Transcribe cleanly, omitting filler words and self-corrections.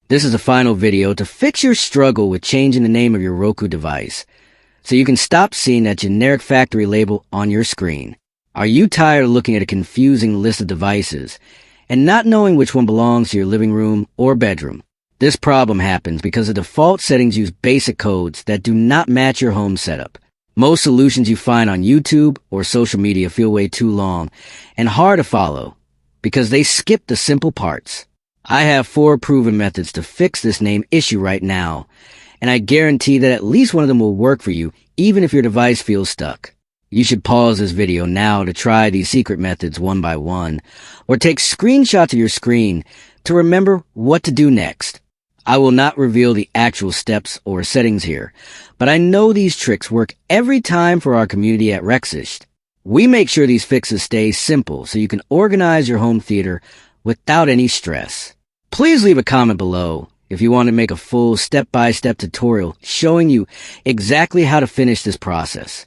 This is a final video to fix your struggle with changing the name of your Roku device, so you can stop seeing that generic factory label on your screen. Are you tired of looking at a confusing list of devices and not knowing which one belongs to your living room or bedroom? This problem happens because the default settings use basic codes that do not match your home setup. Most solutions you find on YouTube or social media feel way too long and hard to follow because they skip the simple parts. I have 4 proven methods to fix this name issue right now, and I guarantee that at least one of them will work for you even if your device feels stuck. You should pause this video now to try these secret methods one by one, or take screenshots of your screen to remember what to do next. I will not reveal the actual steps or settings here, but I know these tricks work every time for our community at Rexist. We make sure these fixes stay simple so you can organize your home theater without any stress. Please leave a comment below if you want to make a full step-by-step tutorial showing you exactly how to finish this process.